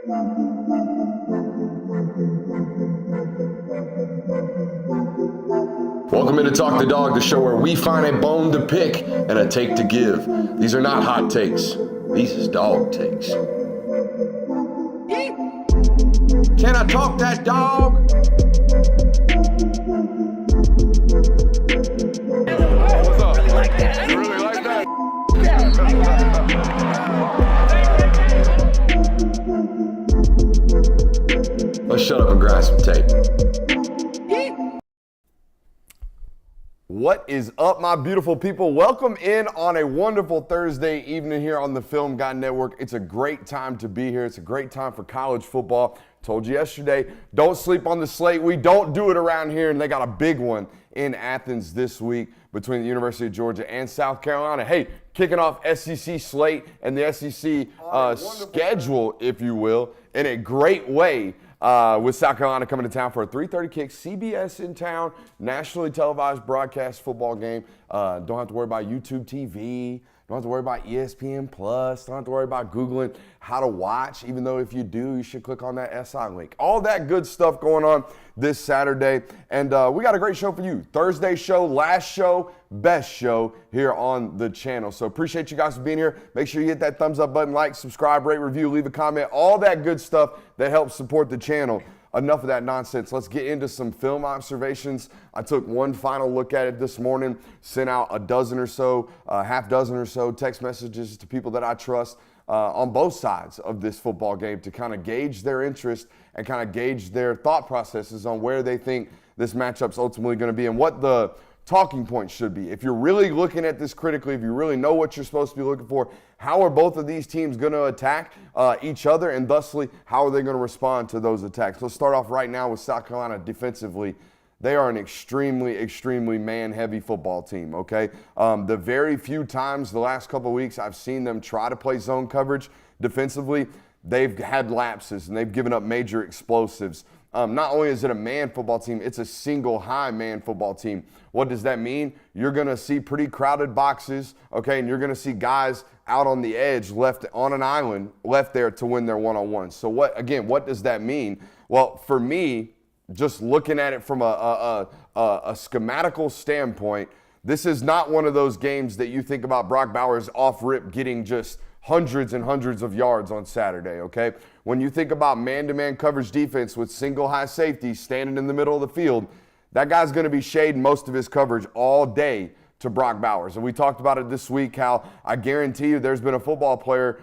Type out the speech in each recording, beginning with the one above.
Welcome into Talk the Dog, the show where we find a bone to pick and a take to give. These are not hot takes. These is dog takes. Can I talk that dog? What's up? You really like that? Let's shut up and grab some tape. What is up, my beautiful people? Welcome in on a wonderful Thursday evening here on the Film Guy Network. It's a great time to be here. It's a great time for college football. Told you yesterday, don't sleep on the slate. We don't do it around here, and they got a big one in Athens this week between the University of Georgia and South Carolina. Hey, kicking off SEC slate and the SEC schedule, if you will, in a great way. With South Carolina coming to town for a 3:30 kick, CBS in town, nationally televised broadcast football game. Don't have to worry about YouTube TV. Don't have to worry about ESPN Plus. Don't have to worry about Googling how to watch, even though if you do, you should click on that SI link. All that good stuff going on this Saturday. And we got a great show for you. Thursday show, last show, best show here on the channel. So appreciate you guys for being here. Make sure you hit that thumbs up button, like, subscribe, rate, review, leave a comment, all that good stuff that helps support the channel. Enough of that nonsense. Let's get into some film observations. I took one final look at it this morning, sent out a dozen or so, half dozen or so text messages to people that I trust on both sides of this football game to kind of gauge their interest and kind of gauge their thought processes on where they think this matchup's ultimately going to be and what the talking points should be. If you're really looking at this critically, if you really know what you're supposed to be looking for, how are both of these teams going to attack each other, and thusly, how are they going to respond to those attacks? Let's start off right now with South Carolina defensively. They are an extremely, extremely man-heavy football team, okay? The very few times the last couple of weeks I've seen them try to play zone coverage defensively, they've had lapses and they've given up major explosives. Not only is it a man football team, it's a single high man football team. What does that mean? You're going to see pretty crowded boxes, okay, and you're going to see guys out on the edge left on an island, left there to win their one-on-ones. So what does that mean? Well, for me, just looking at it from a schematical standpoint, this is not one of those games that you think about Brock Bowers off-rip getting just hundreds and hundreds of yards on Saturday, okay? When you think about man-to-man coverage defense with single high safety standing in the middle of the field, that guy's going to be shading most of his coverage all day to Brock Bowers. And we talked about it this week, how I guarantee you there's been a football player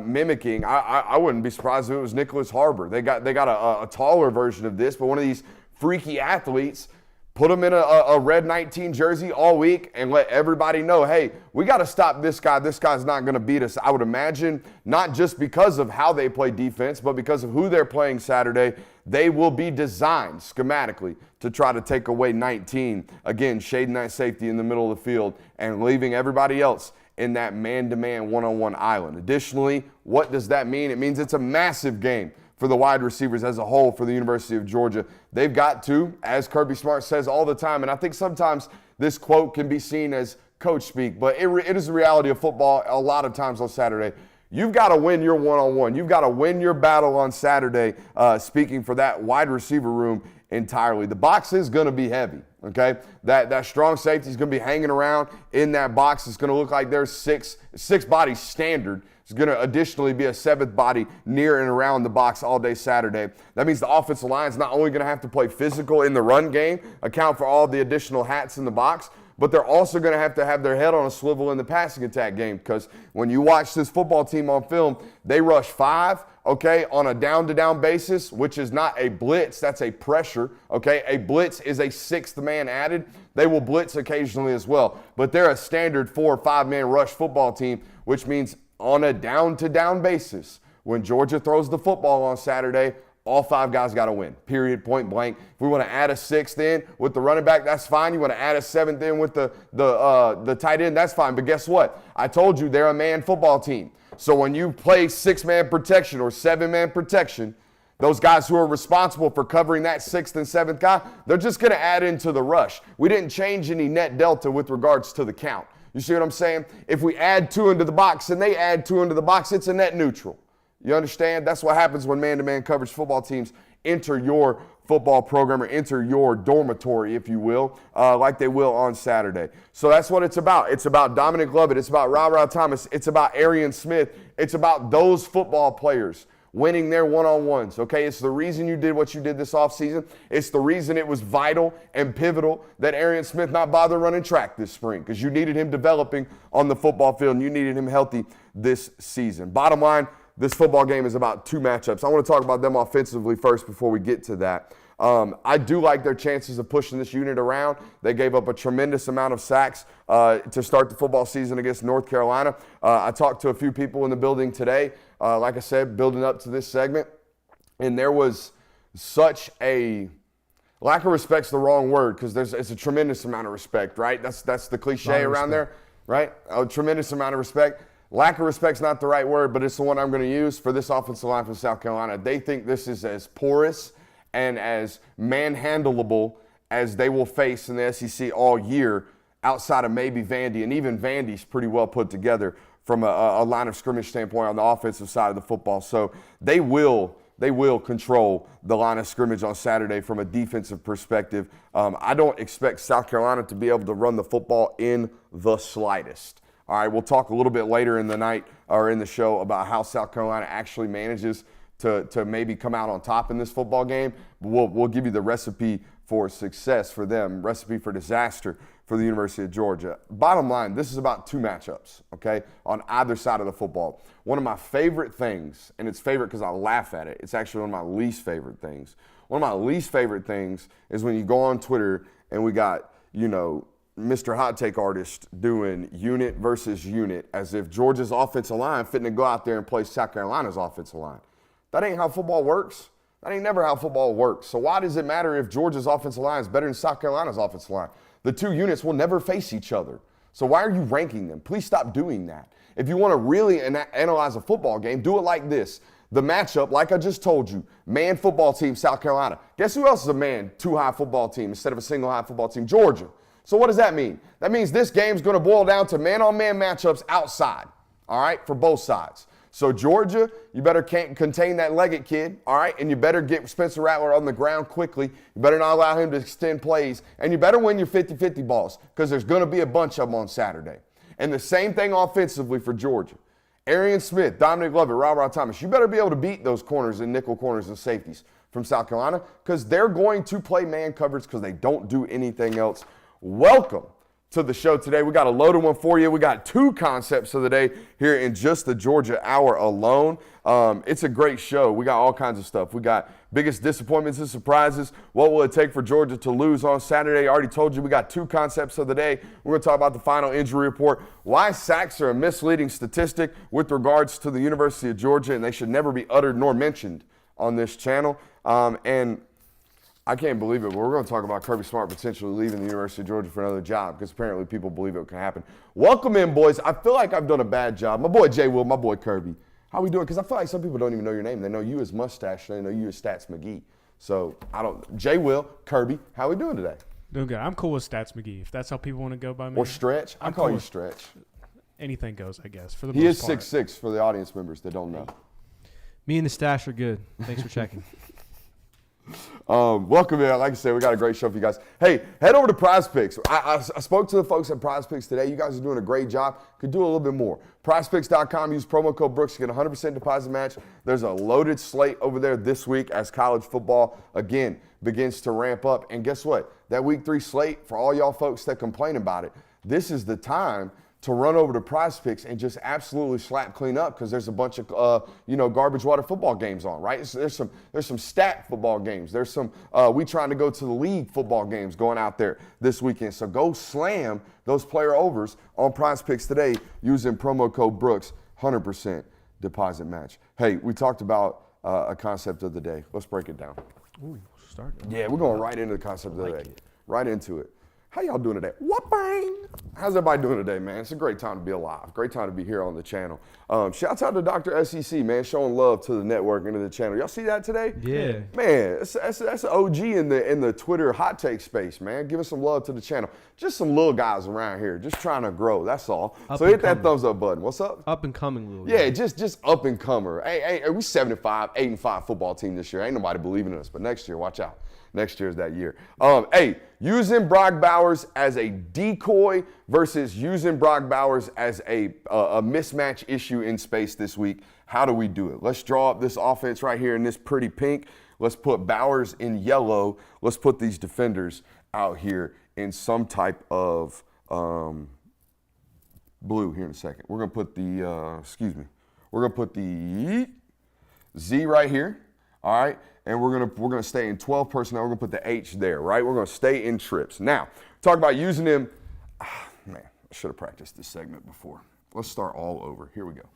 mimicking. I wouldn't be surprised if it was Nicholas Harbor. They got a taller version of this, but one of these freaky athletes, put him in a red 19 jersey all week and let everybody know, hey, we got to stop this guy. This guy's not going to beat us. I would imagine not just because of how they play defense, but because of who they're playing Saturday, they will be designed schematically to try to take away 19. Again, shading that safety in the middle of the field and leaving everybody else in that man-to-man one-on-one island. Additionally, what does that mean? It means it's a massive game for the wide receivers as a whole for the University of Georgia. They've got to, as Kirby Smart says all the time, and I think sometimes this quote can be seen as coach speak, but it is the reality of football a lot of times on Saturday. You've got to win your one-on-one. You've got to win your battle on Saturday, speaking for that wide receiver room entirely. The box is going to be heavy, okay? That strong safety is going to be hanging around in that box. It's going to look like there's six bodies standard. It's going to additionally be a seventh body near and around the box all day Saturday. That means the offensive line is not only going to have to play physical in the run game, account for all the additional hats in the box, but they're also going to have their head on a swivel in the passing attack game, because when you watch this football team on film, they rush 5, okay, on a down-to-down basis, which is not a blitz, that's a pressure, okay? A blitz is a 6th man added. They will blitz occasionally as well, but they're a standard 4 or 5-man rush football team, which means on a down-to-down basis, when Georgia throws the football on Saturday, all 5 guys got to win, period, point blank. If we want to add a 6th in with the running back, that's fine. You want to add a 7th in with the tight end, that's fine. But guess what? I told you they're a man football team. So when you play 6-man protection or 7-man protection, those guys who are responsible for covering that 6th and 7th guy, they're just going to add into the rush. We didn't change any net delta with regards to the count. You see what I'm saying? If we add 2 into the box and they add 2 into the box, it's a net neutral. You understand? That's what happens when man-to-man coverage football teams enter your football program or enter your dormitory, if you will, like they will on Saturday. So that's what it's about. It's about Dominic Lovett. It's about Ra Thomas. It's about Arian Smith. It's about those football players winning their one-on-ones, okay? It's the reason you did what you did this offseason. It's the reason it was vital and pivotal that Arian Smith not bother running track this spring, because you needed him developing on the football field and you needed him healthy this season. Bottom line, this football game is about two matchups. I want to talk about them offensively first before we get to that. I do like their chances of pushing this unit around. They gave up a tremendous amount of sacks to start the football season against North Carolina. I talked to a few people in the building today, like I said, building up to this segment, and there was such a lack of respect's the wrong word, because it's a tremendous amount of respect, right? That's the cliche around there, right? A tremendous amount of respect. Lack of respect's not the right word, but it's the one I'm going to use for this offensive line from South Carolina. They think this is as porous and as manhandleable as they will face in the SEC all year, outside of maybe Vandy. And even Vandy's pretty well put together from a line of scrimmage standpoint on the offensive side of the football. So they will control the line of scrimmage on Saturday from a defensive perspective. I don't expect South Carolina to be able to run the football in the slightest. All right, we'll talk a little bit later in the night or in the show about how South Carolina actually manages to maybe come out on top in this football game. We'll give you the recipe for success for them, recipe for disaster for the University of Georgia. Bottom line, this is about two matchups, okay, on either side of the football. One of my favorite things, and it's favorite because I laugh at it, it's actually one of my least favorite things. One of my least favorite things is when you go on Twitter and we got, Mr. Hot Take Artist doing unit versus unit as if Georgia's offensive line fitting to go out there and play South Carolina's offensive line. That ain't how football works. That ain't never how football works. So why does it matter if Georgia's offensive line is better than South Carolina's offensive line? The two units will never face each other. So why are you ranking them? Please stop doing that. If you want to really analyze a football game, do it like this. The matchup, like I just told you, man football team, South Carolina. Guess who else is a man two-high football team instead of a single-high football team? Georgia. So what does that mean? That means this game's going to boil down to man-on-man matchups outside, all right, for both sides. So Georgia, you better contain that Leggett kid, all right, and you better get Spencer Rattler on the ground quickly. You better not allow him to extend plays, and you better win your 50-50 balls, because there's going to be a bunch of them on Saturday. And the same thing offensively for Georgia. Arian Smith, Dominic Lovett, Ra Thomas, you better be able to beat those corners and nickel corners and safeties from South Carolina, because they're going to play man coverage because they don't do anything else. Welcome to the show today. We got a loaded one for you. We got two concepts of the day here in just the Georgia Hour alone. It's a great show. We got all kinds of stuff. We got biggest disappointments and surprises. What will it take for Georgia to lose on Saturday? I already told you we got two concepts of the day. We're going to talk about the final injury report, why sacks are a misleading statistic with regards to the University of Georgia, and they should never be uttered nor mentioned on this channel. And I can't believe it, but we're going to talk about Kirby Smart potentially leaving the University of Georgia for another job, because apparently people believe it can happen. Welcome in, boys. I feel like I've done a bad job. My boy Jay Will, my boy Kirby. How we doing? Because I feel like some people don't even know your name. They know you as Mustache. They know you as Stats McGee. So Jay Will, Kirby, how we doing today? Doing good. I'm cool with Stats McGee, if that's how people want to go by me. Or Stretch. I call you Stretch. Anything goes, I guess. For the he most is part. 6'6" for the audience members that don't know. Me and the stash are good. Thanks for checking. Welcome in. Like I said, we got a great show for you guys. Hey, head over to Prize Picks. I spoke to the folks at Prize Picks today. You guys are doing a great job. Could do a little bit more. PrizePicks.com. Use promo code Brooks to get a 100% deposit match. There's a loaded slate over there this week as college football, again, begins to ramp up. And guess what? That Week 3 slate, for all y'all folks that complain about it, this is the time to run over to Prize Picks and just absolutely slap clean up, because there's a bunch of garbage water football games on, right? So there's some stat football games. There's some we trying to go to the league football games going out there this weekend. So go slam those player overs on Prize Picks today using promo code Brooks, 100% deposit match. Hey, we talked about a concept of the day. Let's break it down. Ooh, start. Yeah, we're going right into the concept of the day. Right into it. How y'all doing today? What bang? How's everybody doing today, man? It's a great time to be alive. Great time to be here on the channel. Shouts out to Dr. SEC, man, showing love to the network and to the channel. Y'all see that today? Yeah. Man, that's an OG in the Twitter hot take space, man. Giving some love to the channel. Just some little guys around here, just trying to grow. That's all. So hit that thumbs up button. What's up? Up and coming little Yeah, guy. just up and comer. Hey, we 7-5, 8-5 football team this year. Ain't nobody believing in us, but next year, watch out. Next year is that year. Hey, using Brock Bowers as a decoy versus using Brock Bowers as a mismatch issue in space this week. How do we do it? Let's draw up this offense right here in this pretty pink. Let's put Bowers in yellow. Let's put these defenders out here in some type of blue here in a second. We're gonna put the, we're gonna put the Z right here, all right? And we're gonna stay in 12 personnel. We're gonna put the H there, right? We're gonna stay in trips. Now, talk about using them. Man, I should have practiced this segment before. Let's start all over. Here we go.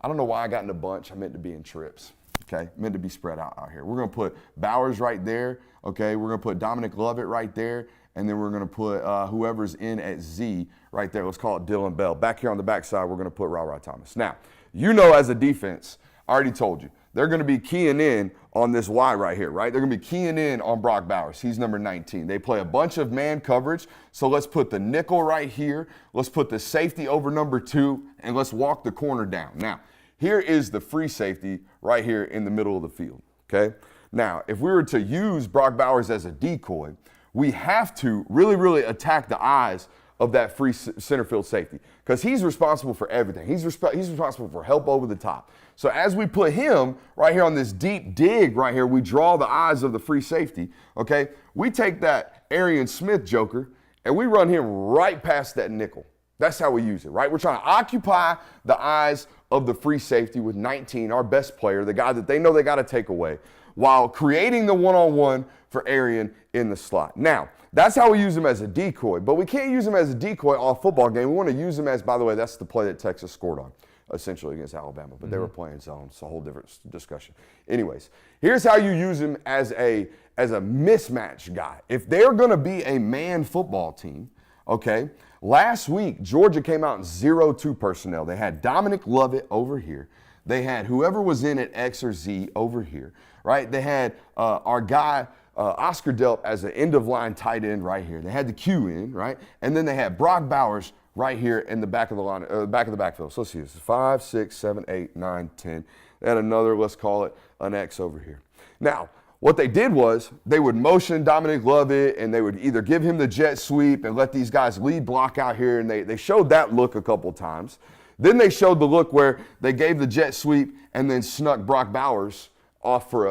I don't know why I got in a bunch. I meant to be in trips, okay? Meant to be spread out here. We're gonna put Bowers right there, okay? We're gonna put Dominic Lovett right there, and then we're gonna put whoever's in at Z right there. Let's call it Dylan Bell. Back here on the backside, we're gonna put Ra Thomas. Now, you know as a defense, I already told you, they're going to be keying in on this Y right here, right? They're going to be keying in on Brock Bowers. He's number 19. They play a bunch of man coverage, so let's put the nickel right here. Let's put the safety over number 2, and let's walk the corner down. Now, here is the free safety right here in the middle of the field, okay? Now, if we were to use Brock Bowers as a decoy, we have to really, really attack the eyes of that free center field safety because he's responsible for everything. He's responsible for help over the top. So as we put him right here on this deep dig right here, we draw the eyes of the free safety, okay? We take that Arian Smith joker and we run him right past that nickel. That's how we use it, right? We're trying to occupy the eyes of the free safety with 19, our best player, the guy that they know they got to take away, while creating the one-on-one for Arian in the slot. Now, that's how we use him as a decoy, but we can't use him as a decoy all football game. We want to use him as, by the way, that's the play that Texas scored on, essentially against Alabama, but they were playing zone. It's a whole different discussion. Anyways, here's how you use him as a mismatch guy. If they're going to be a man football team, okay, last week Georgia came out in 0-2 personnel. They had Dominic Lovett over here. They had whoever was in at X or Z over here, right? They had our guy, Oscar Delp as an end-of-line tight end right here. They had the Q in, right? And then they had Brock Bowers right here in the back of the line, back of the backfield. So let's see, this is 5, 6, 7, 8, 9, 10. And another, let's call it an X over here. Now, what they did was they would motion Dominic Lovett and they would either give him the jet sweep and let these guys lead block out here, and they showed that look a couple times. Then they showed the look where they gave the jet sweep and then snuck Brock Bowers off for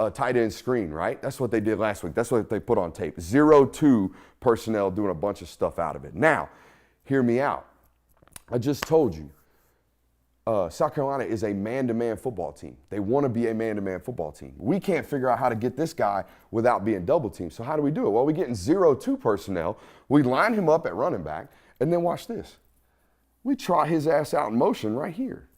a tight end screen, right? That's what they did last week. That's what they put on tape. 0-2 personnel doing a bunch of stuff out of it. Now, hear me out. I just told you, South Carolina is a man-to-man football team. They want to be a man-to-man football team. We can't figure out how to get this guy without being double-teamed. So how do we do it? Well, we get in 0-2 personnel. We line him up at running back, and then watch this. We trot his ass out in motion right here.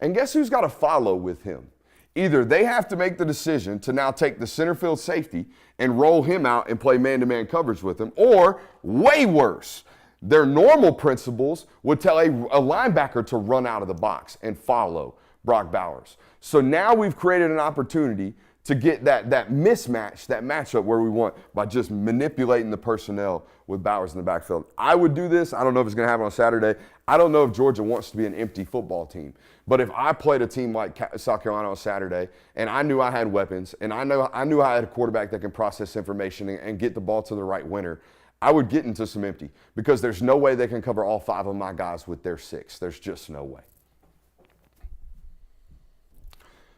And guess who's got to follow with him? Either they have to make the decision to now take the center field safety and roll him out and play man-to-man coverage with him, or way worse, their normal principles would tell a linebacker to run out of the box and follow Brock Bowers. So now we've created an opportunity to get that mismatch, that matchup where we want by just manipulating the personnel with Bowers in the backfield. I would do this. I don't know if it's going to happen on Saturday. I don't know if Georgia wants to be an empty football team. But if I played a team like South Carolina on Saturday and I knew I had weapons and I knew I had a quarterback that can process information and get the ball to the right winner, I would get into some empty because there's no way they can cover all 5 of my guys with their 6. There's just no way.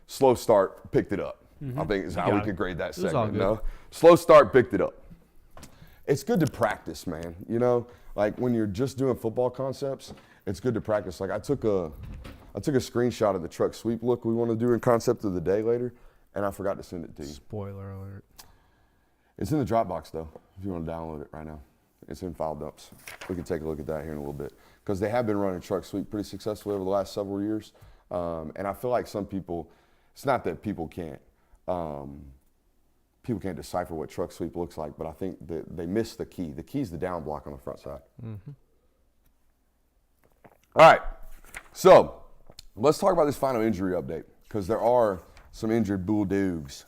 Slow start, picked it up. I think is how we could grade that segment. No? Slow start, picked it up. It's good to practice, man. You know, like when you're just doing football concepts, it's good to practice. Like I took a screenshot of the truck sweep look we want to do in concept of the day later, and I forgot to send it to you. Spoiler alert. It's in the Dropbox though, if you want to download it right now. It's in file dumps. We can take a look at that here in a little bit because they have been running truck sweep pretty successfully over the last several years, and I feel like some people. It's not that people can't people can't decipher what truck sweep looks like, but I think that they missed the key. The key is the down block on the front side. Mm-hmm. All right, so let's talk about this final injury update because there are some injured Bulldogs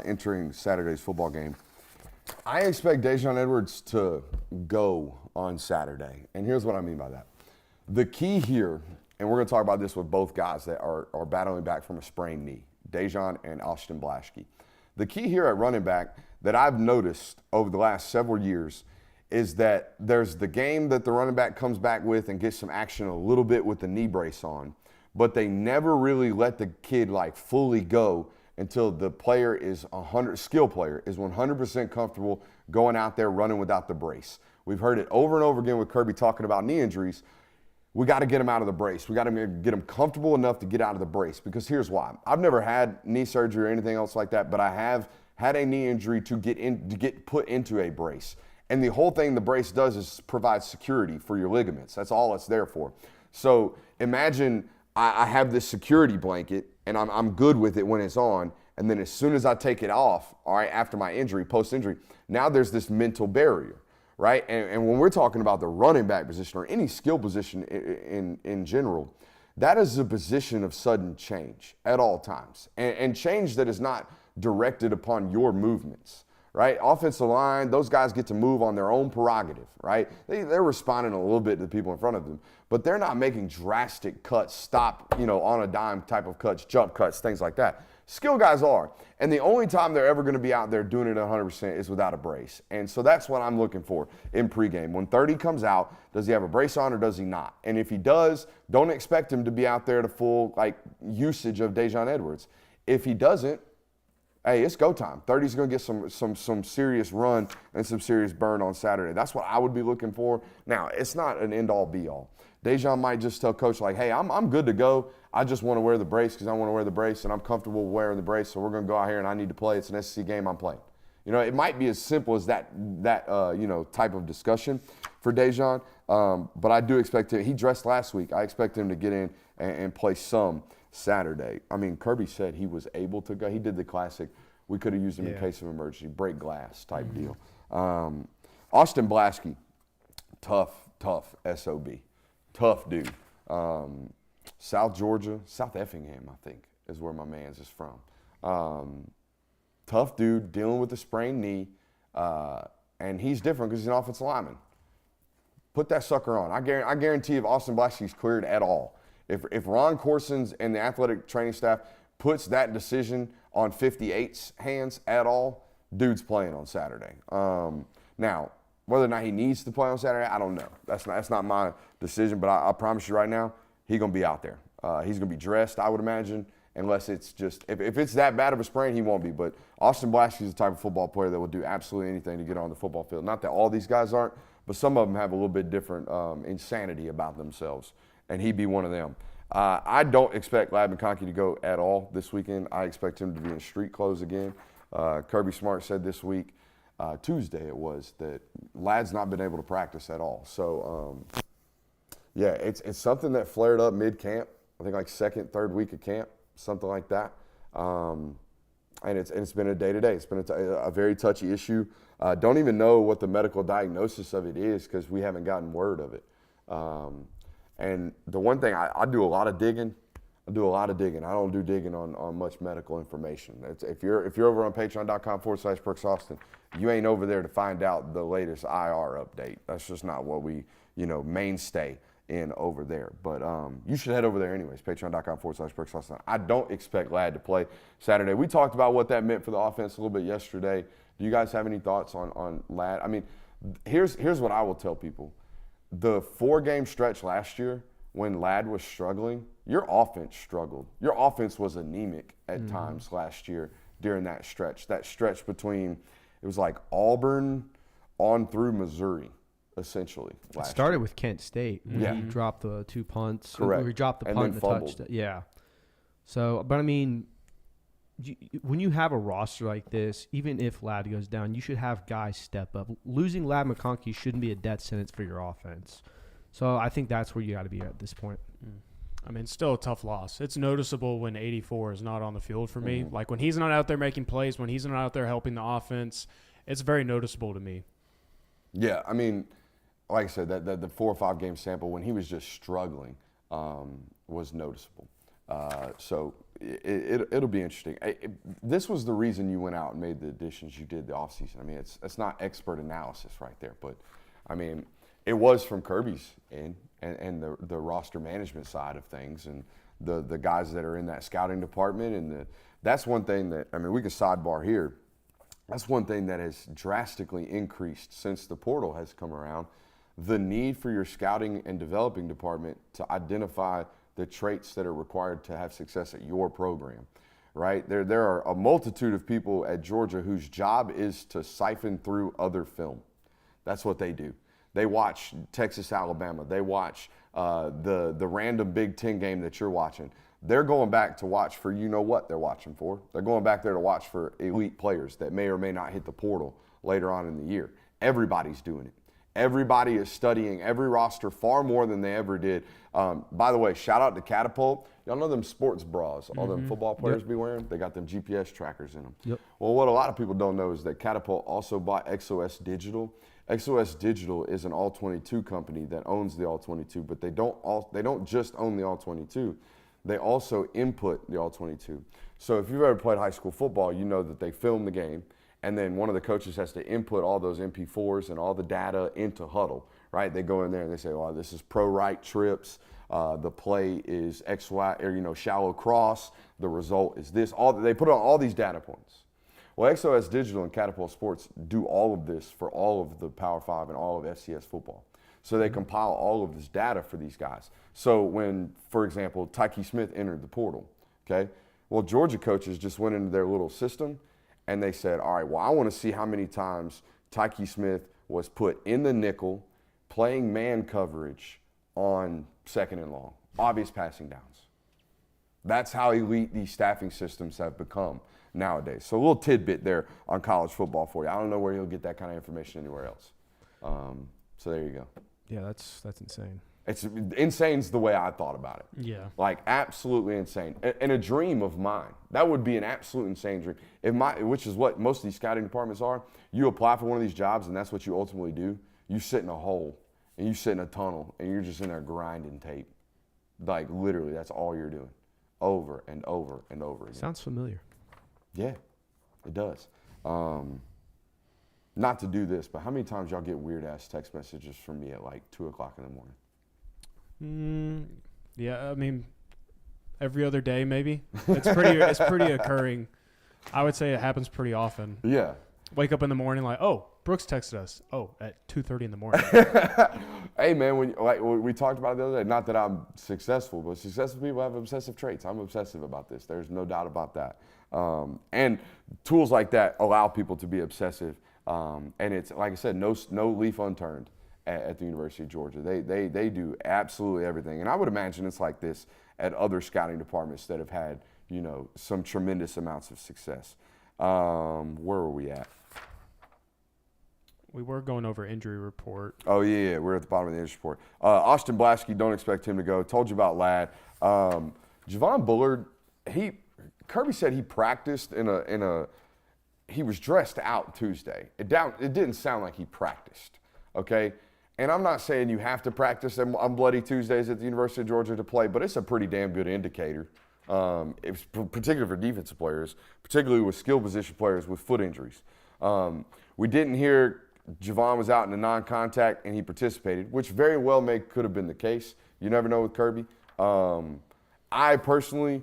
entering Saturday's football game. I expect Daijun Edwards to go on Saturday, and here's what I mean by that. The key here, and we're going to talk about this with both guys that are battling back from a sprained knee, Daijun and Austin Blaschke. The key here at running back that I've noticed over the last several years is that there's the game that the running back comes back with and gets some action a little bit with the knee brace on, but they never really let the kid like fully go until the player is 100% comfortable going out there running without the brace. We've heard it over and over again with Kirby talking about knee injuries. We got to get him out of the brace. We got to get him comfortable enough to get out of the brace, because here's why. I've never had knee surgery or anything else like that, but I have had a knee injury to get put into a brace. And the whole thing the brace does is provide security for your ligaments. That's all it's there for. So imagine I have this security blanket and I'm good with it when it's on, and then as soon as I take it off, all right, after my injury, post-injury, now there's this mental barrier. Right? And when we're talking about the running back position or any skill position in general, that is a position of sudden change at all times. And change that is not directed upon your movements, right? Offensive line, those guys get to move on their own prerogative, right? They're responding a little bit to the people in front of them, but they're not making drastic cuts, stop, on a dime type of cuts, jump cuts, things like that. Skill guys are. And the only time they're ever going to be out there doing it 100% is without a brace. And so that's what I'm looking for in pregame. When 30 comes out, does he have a brace on or does he not? And if he does, don't expect him to be out there to full usage of Daijun Edwards. If he doesn't, hey, it's go time. 30's going to get some serious run and some serious burn on Saturday. That's what I would be looking for. Now, it's not an end-all, be-all. Daijun might just tell coach, hey, I'm good to go. I just want to wear the brace because I want to wear the brace and I'm comfortable wearing the brace, so we're going to go out here and I need to play. It's an SEC game, I'm playing. It might be as simple as that type of discussion for Daijun, but I do expect him. He dressed last week. I expect him to get in and play some Saturday. I mean, Kirby said he was able to go. He did the classic, we could have used him in case of emergency, break glass type deal. Austin Blaschke, tough SOB. Tough dude. South Georgia, South Effingham, I think, is where my man's is from. Tough dude, dealing with a sprained knee, and he's different because he's an offensive lineman. Put that sucker on. I guarantee if Austin Blaschke's cleared at all, if Ron Corson's and the athletic training staff puts that decision on 58's hands at all, dude's playing on Saturday. Now, whether or not he needs to play on Saturday, I don't know. That's not my decision, but I promise you right now, he's going to be out there. He's going to be dressed, I would imagine, unless it's just – if it's that bad of a sprain, he won't be. But Austin Blaschke is the type of football player that will do absolutely anything to get on the football field. Not that all these guys aren't, but some of them have a little bit different insanity about themselves, and he'd be one of them. I don't expect Ladd McConkey to go at all this weekend. I expect him to be in street clothes again. Kirby Smart said this week, Tuesday it was, that Ladd's not been able to practice at all. So, yeah, it's something that flared up mid-camp, I think second, third week of camp, something like that. And it's been a day-to-day. It's been a very touchy issue. Don't even know what the medical diagnosis of it is because we haven't gotten word of it. And the one thing, I do a lot of digging. I don't do digging on much medical information. If you're over on patreon.com/Brooks Austin, you ain't over there to find out the latest IR update. That's just not what we, mainstay in over there. But you should head over there anyways, patreon.com/Brooks Austin. I don't expect Ladd to play Saturday. We talked about what that meant for the offense a little bit yesterday. Do you guys have any thoughts on Ladd? I mean, here's what I will tell people. The 4-game stretch last year when Ladd was struggling, your offense struggled. Your offense was anemic at times last year during that stretch. That stretch between, it was Auburn on through Missouri, essentially. It started with Kent State. When he dropped the 2 punts. Correct. Or he dropped the punt and the touchdown. Yeah. So, but I mean, when you have a roster like this, even if Ladd goes down, you should have guys step up. Losing Ladd McConkey shouldn't be a death sentence for your offense. So I think that's where you got to be at this point. I mean, still a tough loss. It's noticeable when 84 is not on the field for me. Mm-hmm. Like when he's not out there making plays, when he's not out there helping the offense, it's very noticeable to me. Yeah, I mean, like I said, that the 4 or 5 game sample when he was just struggling was noticeable. So it'll be interesting. This was the reason you went out and made the additions you did the offseason. I mean, it's not expert analysis right there, but I mean, it was from Kirby's end and the roster management side of things and the guys that are in that scouting department. And that's one thing that, I mean, we could sidebar here. That's one thing that has drastically increased since the portal has come around. The need for your scouting and developing department to identify the traits that are required to have success at your program, right? There are a multitude of people at Georgia whose job is to siphon through other film. That's what they do. They watch Texas, Alabama. They watch the random Big Ten game that you're watching. They're going back to watch for you know what they're watching for. They're going back there to watch for elite players that may or may not hit the portal later on in the year. Everybody's doing it. Everybody is studying every roster far more than they ever did. By the way, shout out to Catapult. Y'all know them sports bras all them football players be wearing? They got them GPS trackers in them. Yep. Well, what a lot of people don't know is that Catapult also bought XOS Digital. XOS Digital is an All-22 company that owns the All-22, but they don't just own the All-22. They also input the All-22. So if you've ever played high school football, you know that they film the game, and then one of the coaches has to input all those MP4s and all the data into Huddle, right? They go in there and they say, well, this is pro right trips. The play is XY, or, shallow cross. The result is this. They put on all these data points. Well, XOS Digital and Catapult Sports do all of this for all of the Power 5 and all of FCS football. So they compile all of this data for these guys. So when, for example, Tyke Smith entered the portal, okay? Well, Georgia coaches just went into their little system and they said, all right, well, I want to see how many times Tyke Smith was put in the nickel playing man coverage on 2nd and long, obvious passing downs. That's how elite these staffing systems have become nowadays. So a little tidbit there on college football for you. I don't know where you'll get that kind of information anywhere else. So there you go. Yeah, that's insane. It's insane's the way I thought about it. Yeah. Like absolutely insane. And a dream of mine. That would be an absolute insane dream. Which is what most of these scouting departments are. You apply for one of these jobs and that's what you ultimately do. You sit in a hole and you sit in a tunnel and you're just in there grinding tape. Like literally that's all you're doing. Over and over and over again. Sounds familiar. Yeah, it does. Not to do this, but how many times y'all get weird ass text messages from me at like 2 o'clock in the morning? Yeah, I mean, every other day maybe. It's pretty occurring. I would say it happens pretty often. Yeah. Wake up in the morning like, oh, Brooks texted us. Oh, at 2:30 in the morning. Hey man, when we talked about it the other day, not that I'm successful, but successful people have obsessive traits. I'm obsessive about this. There's no doubt about that. And tools like that allow people to be obsessive. And it's like I said, no leaf unturned at the University of Georgia. They do absolutely everything. And I would imagine it's like this at other scouting departments that have had, some tremendous amounts of success. Where were we at? We were going over injury report. Oh, yeah, we're at the bottom of the injury report. Austin Blasky, don't expect him to go. Told you about Ladd. Javon Bullard, Kirby said he practiced he was dressed out Tuesday. It didn't sound like he practiced, okay? And I'm not saying you have to practice on Bloody Tuesdays at the University of Georgia to play, but it's a pretty damn good indicator, it's particularly for defensive players, particularly with skill position players with foot injuries. We didn't hear Javon was out in a non-contact and he participated, which very well could have been the case. You never know with Kirby. I personally,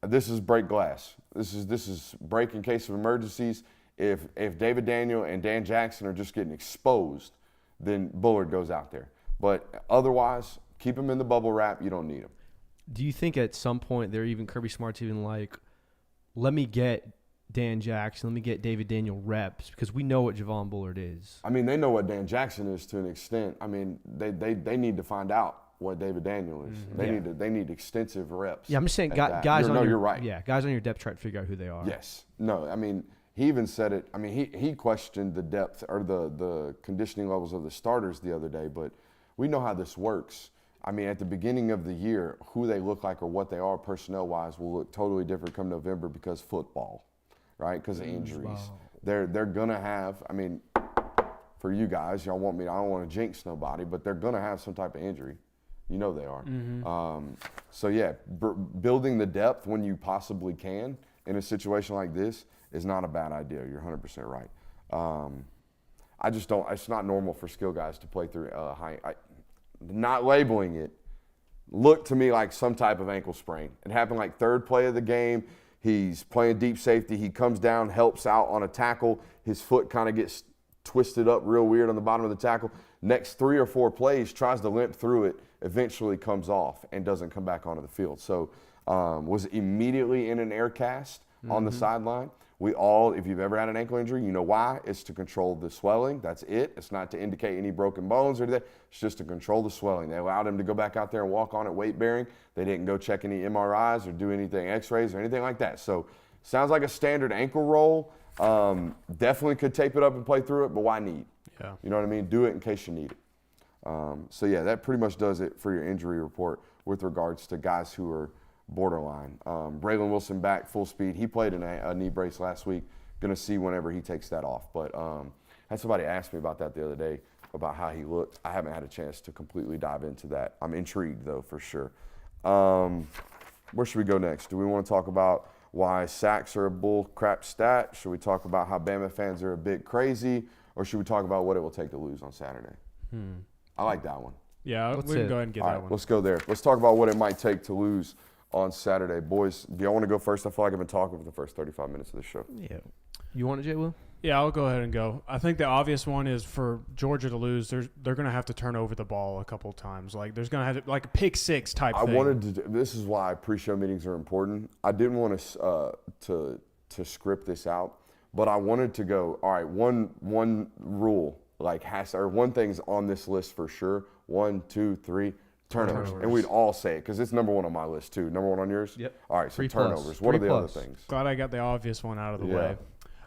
this is break glass. This is break in case of emergencies. If David Daniel and Dan Jackson are just getting exposed, then Bullard goes out there. But otherwise, keep him in the bubble wrap. You don't need him. Do you think at some point Kirby Smart's even like, let me get Dan Jackson, let me get David Daniel reps, because we know what Javon Bullard is. I mean, they know what Dan Jackson is to an extent. I mean, they need to find out what David Daniel is. Mm-hmm. They need extensive reps. Yeah, I'm just saying guys you're right. Yeah, guys on your depth chart to figure out who they are. Yes. No, I mean, he even said it. I mean, he questioned the depth or the conditioning levels of the starters the other day, but we know how this works. I mean, at the beginning of the year, who they look like or what they are personnel-wise will look totally different come November because football, right? Because of injuries. Wow. They're going to have, I mean, for you guys, y'all want me, I don't want to jinx nobody, but they're going to have some type of injury. You know they are. So, yeah, building the depth when you possibly can in a situation like this is not a bad idea. You're 100% right. I just don't, it's not normal for skill guys to play through not labeling it, looked to me like some type of ankle sprain. It happened like third play of the game. He's playing deep safety. He comes down, helps out on a tackle. His foot kind of gets twisted up real weird on the bottom of the tackle. Next 3 or 4 plays, tries to limp through it, eventually comes off and doesn't come back onto the field. So was immediately in an air cast on the sideline. We all, if you've ever had an ankle injury, you know why. It's to control the swelling. That's it. It's not to indicate any broken bones or anything. It's just to control the swelling. They allowed him to go back out there and walk on it weight bearing. They didn't go check any MRIs or do anything, x-rays or anything like that. So sounds like a standard ankle roll. Definitely could tape it up and play through it, but why need? Yeah. You know what I mean? Do it in case you need it. So yeah, that pretty much does it for your injury report with regards to guys who are borderline. Braylon Wilson back full speed. He played in a knee brace last week. Going to see whenever he takes that off. But had somebody ask me about that the other day, about how he looked. I haven't had a chance to completely dive into that. I'm intrigued though, for sure. Where should we go next? Do we want to talk about why sacks are a bull crap stat? Should we talk about how Bama fans are a bit crazy? Or should we talk about what it will take to lose on Saturday? I like that one. Yeah, we can go ahead and get All that right, one. let's go there. Let's talk about what it might take to lose on Saturday. Boys, do y'all want to go first? I feel like I've been talking for the first 35 minutes of the show. Yeah. You want it, Jay Will? Yeah, I'll go ahead and go. I think the obvious one is for Georgia to lose, they're going to have to turn over the ball a couple times. Like, there's going to have to, like a pick six type thing. I wanted to, this is why pre-show meetings are important. I didn't want to script this out, but I wanted to go, all right, one rule, like or one thing's on this list for sure. 1, 2, 3. Turnovers. And we'd all say it because it's number one on my list too. Number one on yours? Yep. All right, so 3+. turnovers. What are the 3+. other things? Glad I got the obvious one out of the Yeah.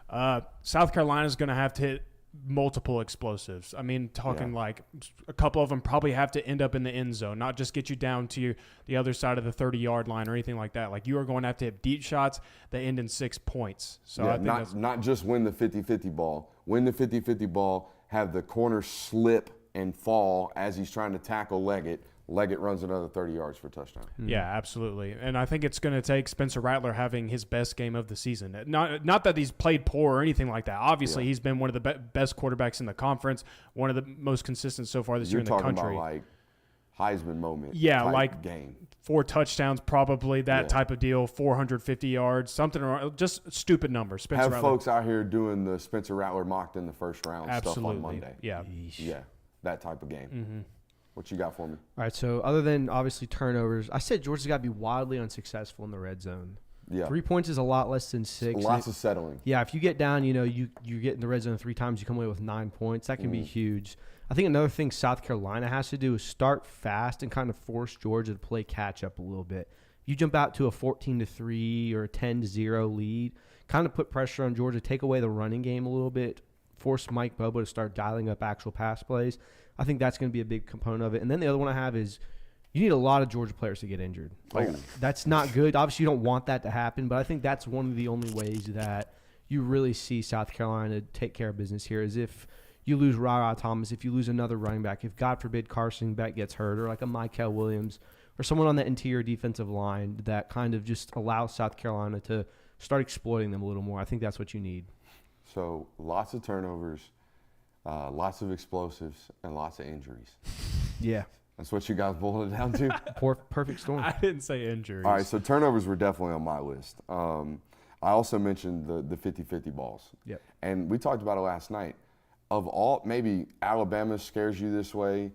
way. South Carolina's going to have to hit multiple explosives. I mean, talking like a couple of them probably have to end up in the end zone, not just get you down to the other side of the 30-yard line or anything like that. Like, you are going to have to hit deep shots that end in 6 points. So I think not just win the 50-50 ball. Win the 50-50 ball, have the corner slip and fall as he's trying to tackle Leggett. Leggett runs another 30 yards for a touchdown. Yeah, absolutely. And I think it's going to take Spencer Rattler having his best game of the season. Not that he's played poor or anything like that. Obviously, he's been one of the best quarterbacks in the conference, one of the most consistent so far this year in the country. You're talking about like Heisman moment. Yeah, type like game. 4 touchdowns, probably that type of deal, 450 yards, something around, just stupid numbers. Spencer Have Rattler. folks out here doing the Spencer Rattler mocked in the first round stuff on Monday. Yeah. Yeah, that type of game. What you got for me? All right, so other than obviously turnovers, I said Georgia's got to be wildly unsuccessful in the red zone. Yeah. 3 points is a lot less than 6. Lots of settling. Yeah, if you get down, you get in the red zone 3 times, you come away with 9 points. That can be huge. I think another thing South Carolina has to do is start fast and kind of force Georgia to play catch up a little bit. You jump out to a 14-3 or a 10-0 lead, kind of put pressure on Georgia, take away the running game a little bit, force Mike Bobo to start dialing up actual pass plays. I think that's going to be a big component of it. And then the other one I have is you need a lot of Georgia players to get injured. Like, that's not good. Obviously, you don't want that to happen, but I think that's one of the only ways that you really see South Carolina take care of business here is if you lose Ra Thomas, if you lose another running back, if, God forbid, Carson Beck gets hurt, or like a Michael Williams, or someone on the interior defensive line that kind of just allows South Carolina to start exploiting them a little more. I think that's what you need. So lots of turnovers, lots of explosives, and lots of injuries. Yeah. That's what you guys boiled it down to? Perfect storm. I didn't say injuries. All right, so turnovers were definitely on my list. I also mentioned the 50-50 balls. Yep. And we talked about it last night. Of all, maybe Alabama scares you this way,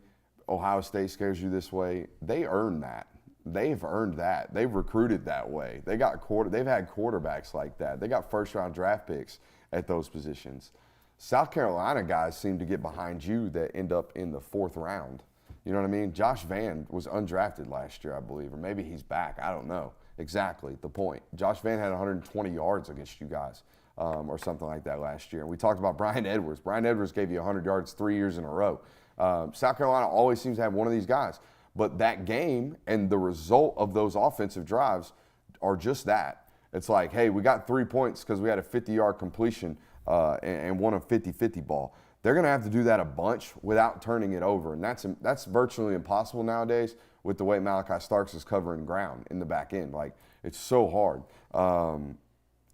Ohio State scares you this way. They earned that. They've earned that. They've recruited that way. They've had quarterbacks like that. They got first-round draft picks at those positions. South Carolina guys seem to get behind you that end up in the 4th round. You know what I mean? Josh Vann was undrafted last year, I believe, or maybe he's back. I don't know exactly the point. Josh Vann had 120 yards against you guys or something like that last year. And we talked about Brian Edwards. Brian Edwards gave you 100 yards 3 years in a row. South Carolina always seems to have one of these guys. But that game and the result of those offensive drives are just that. It's like, hey, we got 3 points because we had a 50-yard completion and won a 50-50 ball. They're going to have to do that a bunch without turning it over, and that's virtually impossible nowadays with the way Malachi Starks is covering ground in the back end. Like, it's so hard.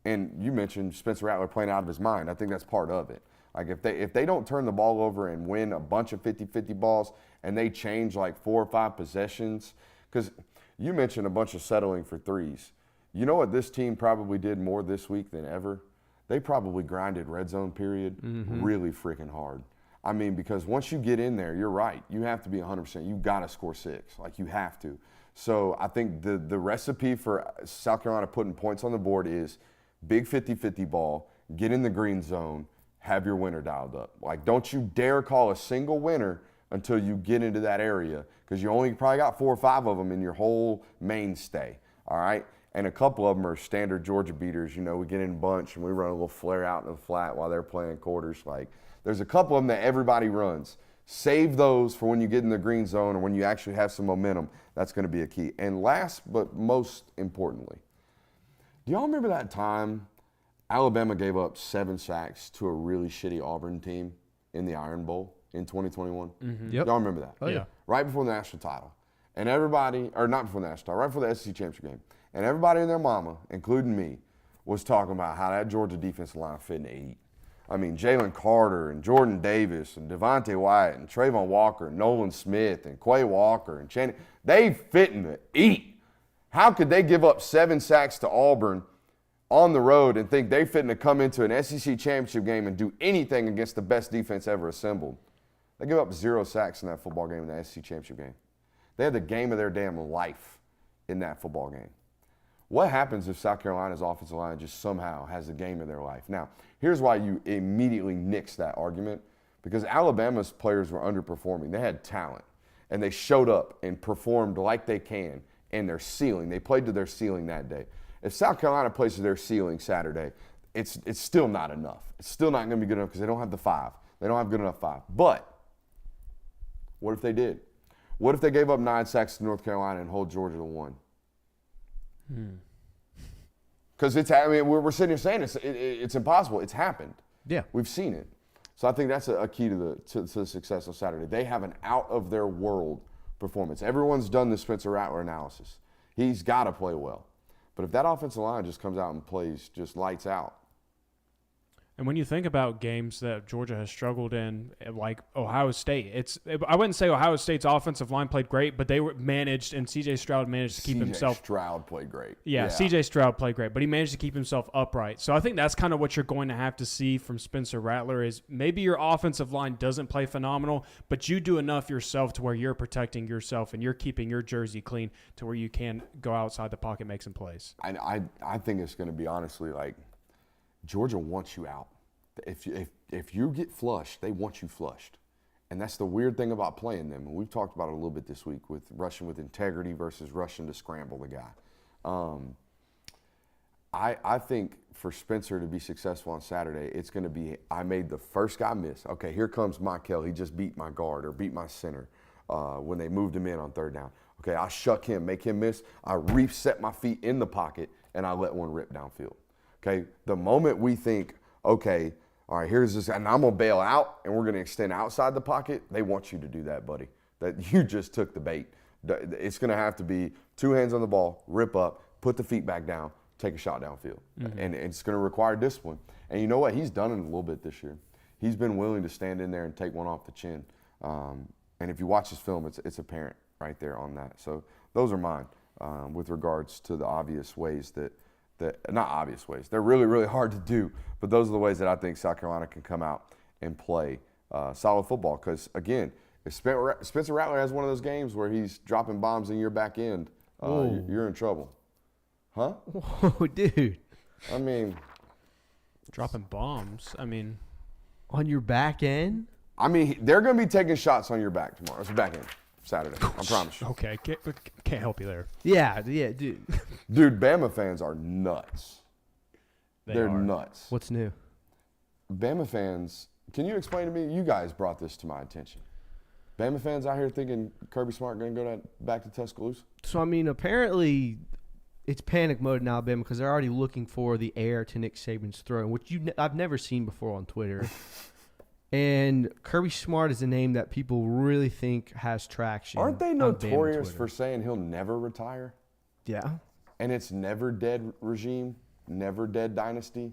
And you mentioned Spencer Rattler playing out of his mind. I think that's part of it. Like, if they don't turn the ball over and win a bunch of 50-50 balls and they change like 4 or 5 possessions, because you mentioned a bunch of settling for threes. You know what this team probably did more this week than ever? They probably grinded red zone period really freaking hard. I mean, because once you get in there, you're right. You have to be 100%. You got to score 6. Like, you have to. So I think the recipe for South Carolina putting points on the board is big 50-50 ball, get in the green zone, have your winner dialed up. Like, don't you dare call a single winner until you get into that area, because you only probably got 4 or 5 of them in your whole mainstay, all right? And a couple of them are standard Georgia beaters. You know, we get in a bunch and we run a little flare out in the flat while they're playing quarters. Like, there's a couple of them that everybody runs. Save those for when you get in the green zone or when you actually have some momentum. That's going to be a key. And last but most importantly, do y'all remember that time Alabama gave up 7 sacks to a really shitty Auburn team in the Iron Bowl in 2021? Yep. Y'all remember that? Oh, yeah. Right before the national title. And everybody, or not before the national title, right before the SEC championship game. And everybody and their mama, including me, was talking about how that Georgia defensive line fit to eat. I mean, Jalen Carter and Jordan Davis and Devontae Wyatt and Trayvon Walker and Nolan Smith and Quay Walker and Channing, they fitting to eat. How could they give up 7 sacks to Auburn on the road and think they fitting to come into an SEC championship game and do anything against the best defense ever assembled? They give up 0 sacks in that football game in the SEC championship game. They had the game of their damn life in that football game. What happens if South Carolina's offensive line just somehow has the game of their life? Now, here's why you immediately nix that argument, because Alabama's players were underperforming. They had talent, and they showed up and performed like they can in their ceiling. They played to their ceiling that day. If South Carolina plays to their ceiling Saturday, it's still not enough. It's still not going to be good enough because they don't have the 5. They don't have good enough 5. But what if they did? What if they gave up 9 sacks to North Carolina and hold Georgia to 1? Because we're sitting here saying it's impossible. It's happened. Yeah. We've seen it. So I think that's a key to the success of Saturday. They have an out-of-their-world performance. Everyone's done the Spencer Rattler analysis. He's got to play well. But if that offensive line just comes out and plays just lights out. And when you think about games that Georgia has struggled in, like Ohio State, I wouldn't say Ohio State's offensive line played great, but they were managed, and C.J. Stroud managed to keep himself. Stroud played great. Yeah, C.J. Stroud played great, but he managed to keep himself upright. So I think that's kind of what you're going to have to see from Spencer Rattler is maybe your offensive line doesn't play phenomenal, but you do enough yourself to where you're protecting yourself and you're keeping your jersey clean to where you can go outside the pocket and make some plays. I think it's going to be honestly like Georgia wants you out. If you get flushed, they want you flushed. And that's the weird thing about playing them. And we've talked about it a little bit this week with rushing with integrity versus rushing to scramble the guy. I think for Spencer to be successful on Saturday, it's going to be I made the first guy miss. Okay, here comes Michael. He just beat my guard or beat my center when they moved him in on 3rd down. Okay, I shuck him, make him miss. I reset my feet in the pocket, and I let one rip downfield. Okay, the moment we think, okay, all right, here's this, and I'm going to bail out, and we're going to extend outside the pocket, they want you to do that, buddy. That you just took the bait. It's going to have to be 2 hands on the ball, rip up, put the feet back down, take a shot downfield. And it's going to require discipline. And you know what? He's done it a little bit this year. He's been willing to stand in there and take one off the chin. And if you watch his film, it's apparent right there on that. So those are mine with regards to the obvious ways that not obvious ways. They're really, really hard to do, but those are the ways that I think South Carolina can come out and play solid football. Because, again, if Spencer Rattler has one of those games where he's dropping bombs in your back end, you're in trouble. Huh? Whoa, dude. I mean. Dropping bombs. I mean. On your back end? I mean, they're going to be taking shots on your back tomorrow. It's back end. Saturday. I promise you. Okay, can't help you there. Yeah, dude. Dude, Bama fans are nuts. They're nuts. What's new? Bama fans, can you explain to me? You guys brought this to my attention. Bama fans out here thinking Kirby Smart going to go back to Tuscaloosa? So, I mean, apparently it's panic mode in Alabama because they're already looking for the heir to Nick Saban's throne, which I've never seen before on Twitter. And Kirby Smart is a name that people really think has traction. Aren't they on notorious Bama for Twitter. saying he'll never retire? Yeah. And it's never dead regime, never dead dynasty?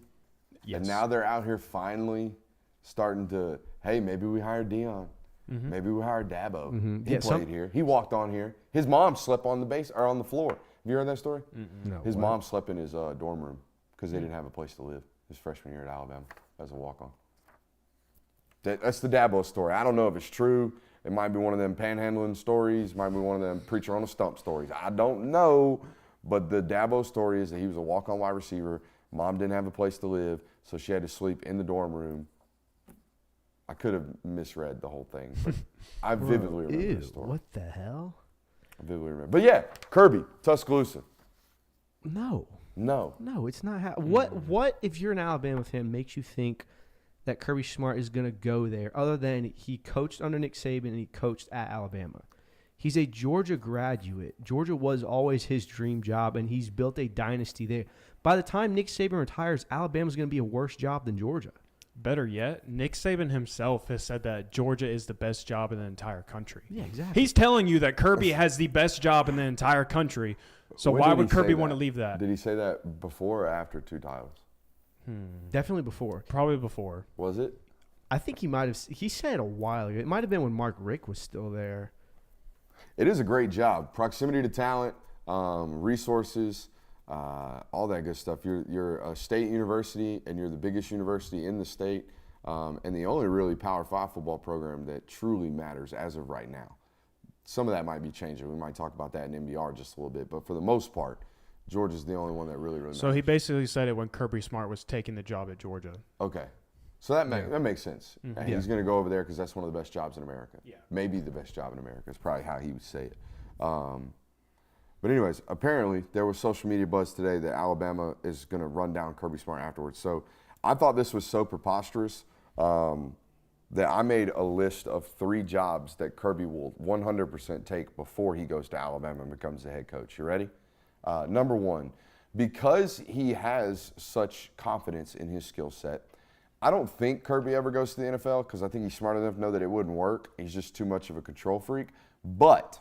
Yes. And now they're out here finally starting to, hey, maybe we hire Dion. Mm-hmm. Maybe we hire Dabo. Mhm. He Yeah, played here. He walked on here. His mom slept on the base or on the floor. Have you heard that story? No, His what? mom slept in his dorm room because they didn't have a place to live his freshman year at Alabama as a walk-on. That's the Dabo story. I don't know if it's true. It might be one of them panhandling stories. Might be one of them preacher on a stump stories. I don't know. But the Dabo story is that he was a walk-on wide receiver. Mom didn't have a place to live, so she had to sleep in the dorm room. I could have misread the whole thing, but I vividly remember Ew, the story. what the hell? I vividly remember. But yeah, Kirby, Tuscaloosa. No, it's not. What if you're in Alabama fan makes you think that Kirby Smart is going to go there other than he coached under Nick Saban and he coached at Alabama? He's a Georgia graduate. Georgia was always his dream job, and he's built a dynasty there. By the time Nick Saban retires, Alabama's going to be a worse job than Georgia. Better yet, Nick Saban himself has said that Georgia is the best job in the entire country. Yeah, exactly. He's telling you that Kirby has the best job in the entire country. So When why did would he say Kirby that? want to leave that? Did he say that before or after 2 titles? Definitely before. Probably before. Was it? I think he might have. He said it a while ago. It might have been when Mark Richt was still there. It is a great job. Proximity to talent, resources, all that good stuff. You're a state university, and you're the biggest university in the state, and the only really Power 5 football program that truly matters as of right now. Some of that might be changing. We might talk about that in MBR just a little bit, but for the most part, Georgia's the only one that really matters. So he basically said it when Kirby Smart was taking the job at Georgia. Okay. So that makes sense. Mm-hmm. And he's going to go over there because that's one of the best jobs in America. Yeah. Maybe the best job in America. It's probably how he would say it. But anyways, apparently there was social media buzz today that Alabama is going to run down Kirby Smart afterwards. So I thought this was so preposterous that I made a list of 3 jobs that Kirby will 100% take before he goes to Alabama and becomes the head coach. You ready? Number 1, because he has such confidence in his skill set, I don't think Kirby ever goes to the NFL because I think he's smart enough to know that it wouldn't work. He's just too much of a control freak. But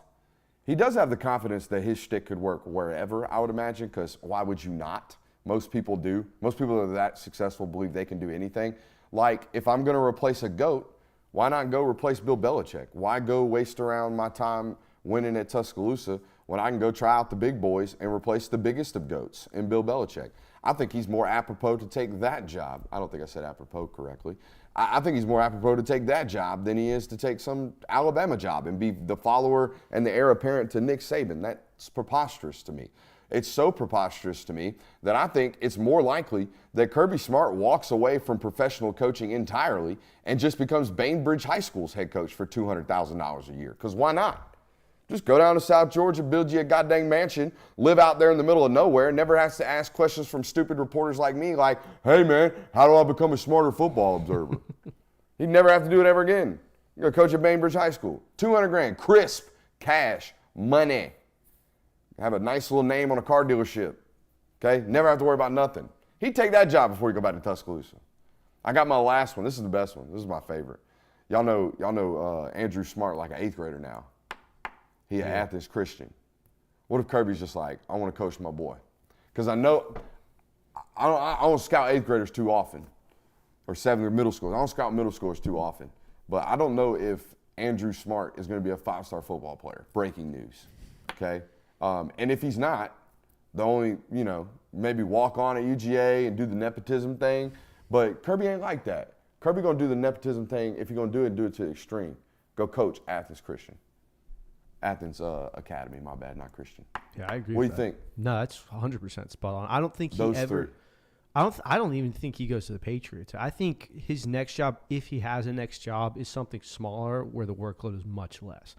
he does have the confidence that his shtick could work wherever, I would imagine, because why would you not? Most people do. Most people that are that successful believe they can do anything. Like, if I'm going to replace a GOAT, why not go replace Bill Belichick? Why go waste around my time winning at Tuscaloosa when I can go try out the big boys and replace the biggest of GOATs in Bill Belichick? I think he's more apropos to take that job. I don't think I said apropos correctly. I think he's more apropos to take that job than he is to take some Alabama job and be the follower and the heir apparent to Nick Saban. That's preposterous to me. It's so preposterous to me that I think it's more likely that Kirby Smart walks away from professional coaching entirely and just becomes Bainbridge High School's head coach for $200,000 a year. Because why not? Just go down to South Georgia, build you a goddamn mansion, live out there in the middle of nowhere, never has to ask questions from stupid reporters like me like, hey man, how do I become a smarter football observer? He'd never have to do it ever again. You're a coach at Bainbridge High School. $200,000, crisp, cash, money. Have a nice little name on a car dealership. Okay? Never have to worry about nothing. He'd take that job before he go back to Tuscaloosa. I got my last one. This is the best one. This is my favorite. Y'all know Andrew Smart like an 8th grader now. He at Athens Christian. What if Kirby's just like, I want to coach my boy? Because I know I don't scout 8th graders too often, or 7th middle schoolers. I don't scout middle schoolers too often. But I don't know if Andrew Smart is going to be a 5-star football player. Breaking news. Okay? And if he's not, the only, maybe walk on at UGA and do the nepotism thing. But Kirby ain't like that. Kirby going to do the nepotism thing. If you're going to do it to the extreme. Go coach Athens Christian. Athens Academy, my bad, not Christian. Yeah, I agree. What do you think? No, that's 100% spot on. I don't think he Those ever. 3. I don't even think he goes to the Patriots. I think his next job, if he has a next job, is something smaller where the workload is much less.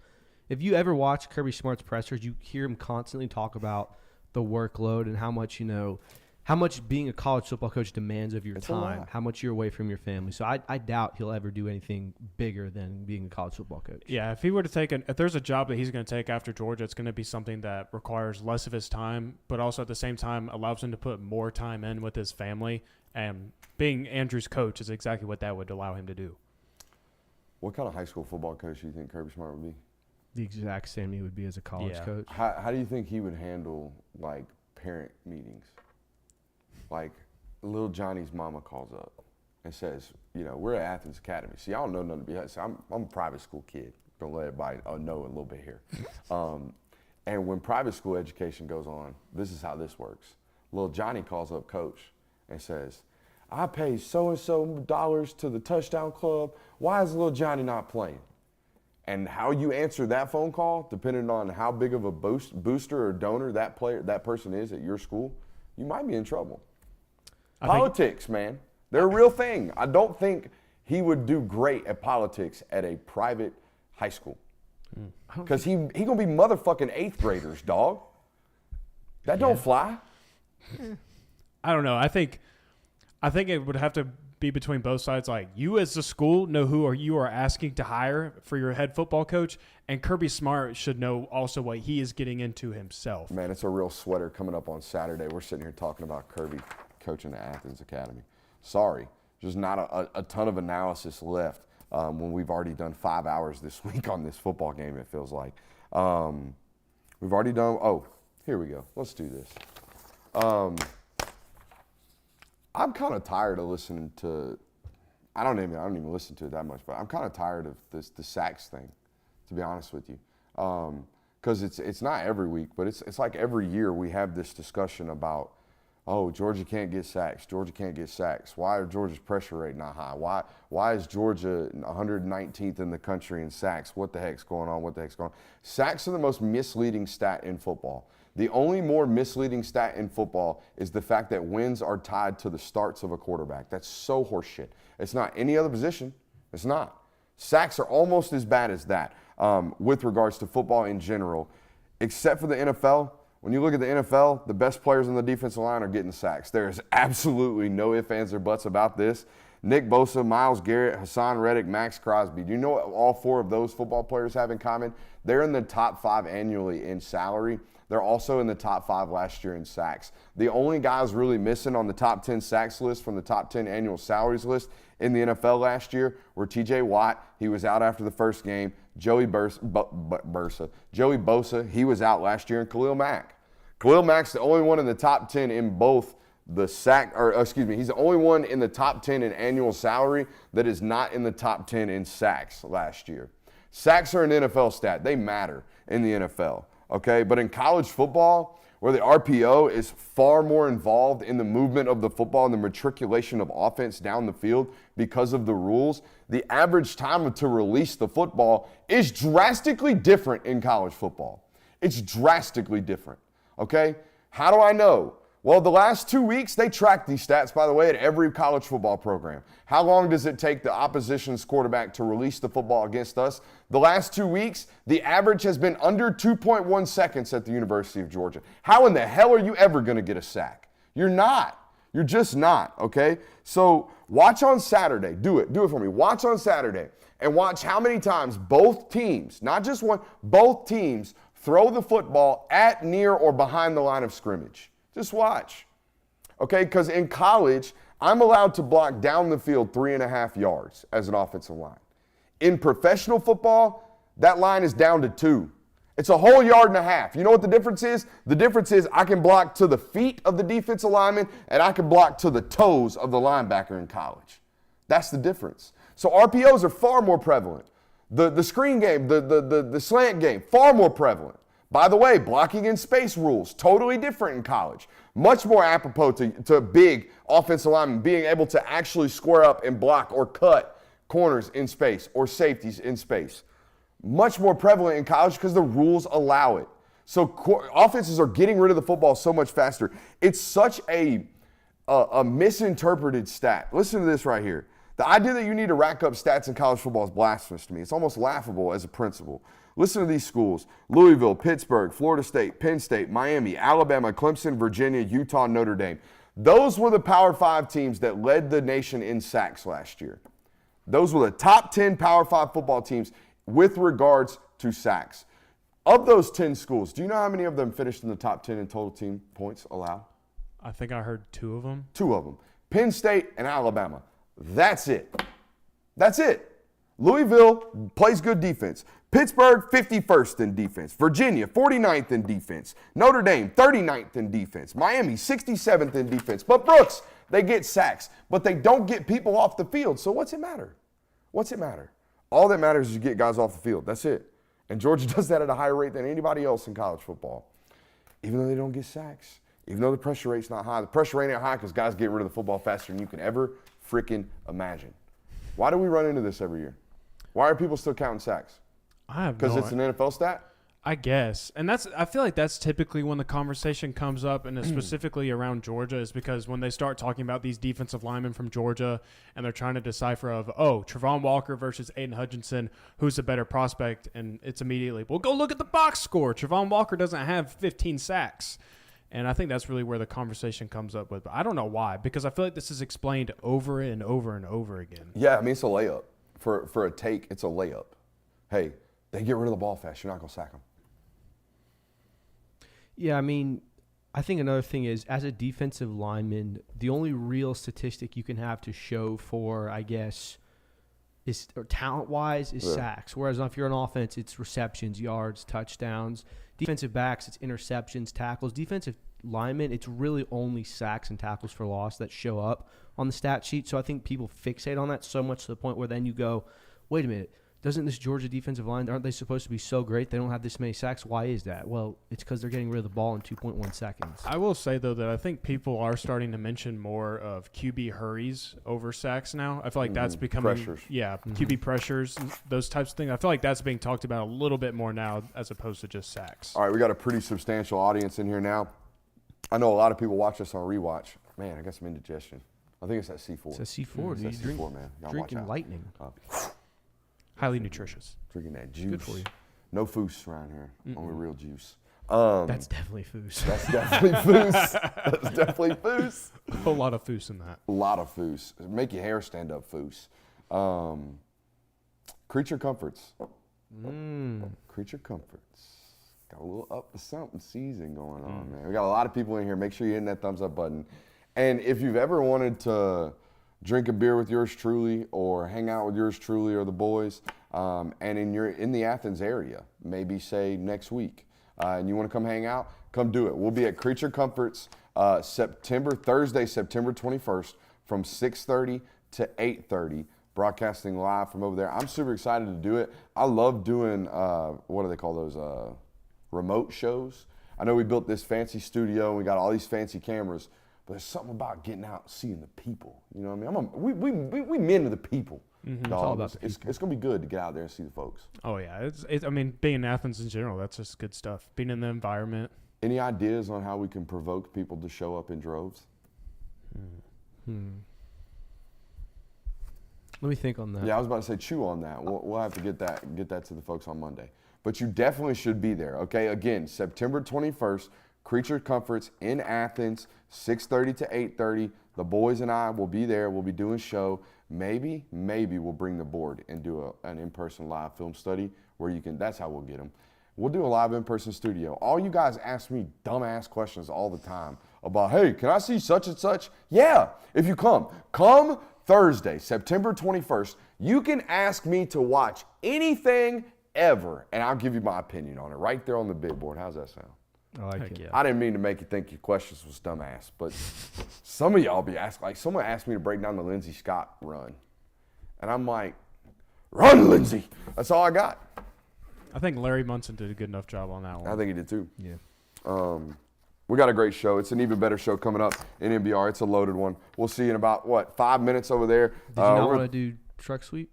If you ever watch Kirby Smart's pressers, you hear him constantly talk about the workload and how much, how much being a college football coach demands of your It's a time, lot. how much you're away from your family. So I doubt he'll ever do anything bigger than being a college football coach. Yeah, if he were to take if there's a job that he's going to take after Georgia, it's going to be something that requires less of his time, but also at the same time allows him to put more time in with his family. And being Andrew's coach is exactly what that would allow him to do. What kind of high school football coach do you think Kirby Smart would be? The exact same he would be as a college coach. How do you think he would handle, like, parent meetings? Like, little Johnny's mama calls up and says, we're at Athens Academy. See, I don't know nothing behind. So I'm a private school kid. Gonna let everybody know a little bit here. And when private school education goes on, this is how this works. Little Johnny calls up coach and says, I pay so-and-so dollars to the touchdown club. Why is little Johnny not playing? And how you answer that phone call, depending on how big of a booster or donor that person is at your school, you might be in trouble. Politics, man. They're a real thing. I don't think he would do great at politics at a private high school. Because he going to be motherfucking 8th graders, dog. That don't fly. I don't know. I think it would have to be between both sides. Like, you as the school know who you are asking to hire for your head football coach, and Kirby Smart should know also what he is getting into himself. Man, it's a real sweater coming up on Saturday. We're sitting here talking about Kirby coaching the Athens Academy. Sorry, there's not a ton of analysis left when we've already done 5 hours this week on this football game, it feels like. We've already done, here we go. Let's do this. I'm kind of tired of listening to, I don't even listen to it that much, but I'm kind of tired of the sacks thing, to be honest with you. Because it's not every week, but it's like every year we have this discussion about, Georgia can't get sacks. Georgia can't get sacks. Why are Georgia's pressure rate not high? Why is Georgia 119th in the country in sacks? What the heck's going on? Sacks are the most misleading stat in football. The only more misleading stat in football is the fact that wins are tied to the starts of a quarterback. That's so horseshit. It's not any other position. It's not. Sacks are almost as bad as that with regards to football in general, except for the NFL. When you look at the NFL, the best players on the defensive line are getting sacks. There is absolutely no ifs, ands, or buts about this. Nick Bosa, Myles Garrett, Hassan Reddick, Max Crosby. Do you know what all 4 of those football players have in common? They're in the top 5 annually in salary. They're also in the top 5 last year in sacks. The only guys really missing on the top 10 sacks list from the top 10 annual salaries list in the NFL last year were T.J. Watt. He was out after the first game. Joey Bosa, he was out last year, and Khalil Mack. Khalil Mack's the only one in the top 10 in both the he's the only one in the top 10 in annual salary that is not in the top 10 in sacks last year. Sacks are an NFL stat. They matter in the NFL, okay? But in college football, where the RPO is far more involved in the movement of the football and the matriculation of offense down the field because of the rules, the average time to release the football is drastically different in college football. It's drastically different. Okay? How do I know? Well, the last 2 weeks, they track these stats, by the way, at every college football program. How long does it take the opposition's quarterback to release the football against us? The last 2 weeks, the average has been under 2.1 seconds at the University of Georgia. How in the hell are you ever going to get a sack? You're not. You're just not, okay? So watch on Saturday. Do it for me. Watch on Saturday and watch how many times both teams, not just one, both teams throw the football at, near, or behind the line of scrimmage. Just watch. Okay, because in college, I'm allowed to block down the field 3.5 yards as an offensive line. In professional football, that line is down to 2. It's a whole 1.5 yards. You know what the difference is? The difference is I can block to the feet of the defensive lineman and I can block to the toes of the linebacker in college. That's the difference. So RPOs are far more prevalent. The screen game, the slant game, far more prevalent. By the way, blocking in space rules, totally different in college. Much more apropos to big offensive linemen being able to actually square up and block or cut corners in space or safeties in space. Much more prevalent in college because the rules allow it. So offenses are getting rid of the football so much faster. It's such a misinterpreted stat. Listen to this right here. The idea that you need to rack up stats in college football is blasphemous to me. It's almost laughable as a principle. Listen to these schools: Louisville, Pittsburgh, Florida State, Penn State, Miami, Alabama, Clemson, Virginia, Utah, Notre Dame. Those were the Power 5 teams that led the nation in sacks last year. Those were the top 10 Power 5 football teams with regards to sacks. Of those 10 schools, do you know how many of them finished in the top 10 in total team points allowed? I think I heard 2 of them. 2 of them. Penn State and Alabama. That's it. That's it. Louisville plays good defense. Pittsburgh, 51st in defense. Virginia, 49th in defense. Notre Dame, 39th in defense. Miami, 67th in defense. But Brooks, they get sacks, but they don't get people off the field. So what's it matter? What's it matter? All that matters is you get guys off the field. That's it. And Georgia does that at a higher rate than anybody else in college football. Even though they don't get sacks. Even though the pressure rate's not high. The pressure rate ain't high because guys get rid of the football faster than you can ever freaking imagine. Why do we run into this every year? Why are people still counting sacks? I have Because it's an NFL stat? I guess. And I feel like that's typically when the conversation comes up, and specifically around Georgia, is because when they start talking about these defensive linemen from Georgia and they're trying to decipher Trevon Walker versus Aiden Hutchinson, who's the better prospect? And it's immediately, well, go look at the box score. Trevon Walker doesn't have 15 sacks. And I think that's really where the conversation comes up with. But I don't know why, because I feel like this is explained over and over and over again. Yeah, I mean, it's a layup. For a take, it's a layup. Hey, they get rid of the ball fast. You're not going to sack them. Yeah, I mean, I think another thing is, as a defensive lineman, the only real statistic you can have to show for, I guess, is talent-wise is sacks. Whereas if you're on offense, it's receptions, yards, touchdowns. Defensive backs, it's interceptions, tackles. Defensive linemen, it's really only sacks and tackles for loss that show up on the stat sheet. So I think people fixate on that so much to the point where then you go, wait a minute, doesn't this Georgia defensive line, aren't they supposed to be so great? They don't have this many sacks. Why is that? Well, it's because they're getting rid of the ball in 2.1 seconds. I will say, though, that I think people are starting to mention more of QB hurries over sacks now. I feel like that's becoming pressures. Yeah, QB pressures, those types of things. I feel like that's being talked about a little bit more now as opposed to just sacks. All right, we got a pretty substantial audience in here now. I know a lot of people watch us on rewatch. Man, I got some indigestion. I think it's that C4. It's a C4. It's that C4, man. Y'all Drinking watch out. lightning. Highly nutritious. Drinking that juice. Good for you. No foos around here. Only real juice. That's definitely foos. That's definitely foos. That's definitely foos. A whole lot of foos in that. A lot of foos. Make your hair stand up foos. Creature Comforts. Creature Comforts. Got a little up to something season going on, man. We got a lot of people in here. Make sure you're hitting that thumbs up button. And if you've ever wanted to drink a beer with yours truly or hang out with yours truly or the boys, and in the Athens area, maybe say next week, and you want to come hang out, come do it. We'll be at Creature Comforts Thursday, September 21st from 6:30 to 8:30, broadcasting live from over there. I'm super excited to do it. I love doing, what do they call those, remote shows. I know we built this fancy studio and we got all these fancy cameras, but there's something about getting out and seeing the people. You know what I mean? We men of the people. It's all about the It's going to be good to get out there and see the folks. Oh, yeah. I mean, being in Athens in general, that's just good stuff. Being in the environment. Any ideas on how we can provoke people to show up in droves? Let me think on that. Yeah, I was about to say chew on that. We'll have to get that to the folks on Monday. But you definitely should be there, okay? Again, September 21st, Creature Comforts in Athens, 6:30 to 8:30. The boys and I will be there. We'll be doing a show. Maybe we'll bring the board and do an in-person live film study where you can, that's how we'll get them. We'll do a live in-person studio. All you guys ask me dumbass questions all the time about, hey, can I see such and such? Yeah, if you come Thursday, September 21st, you can ask me to watch anything ever, and I'll give you my opinion on it right there on the big board. How's that sound? I like it. Yeah. I didn't mean to make you think your questions was dumbass, but some of y'all be asking, like someone asked me to break down the Lindsey Scott run, and I'm like, run, Lindsey. That's all I got. I think Larry Munson did a good enough job on that one. I think he did too. Yeah. We got a great show. It's an even better show coming up in NBR. It's a loaded one. We'll see you in about, 5 minutes over there. Did you not want to do truck sweep?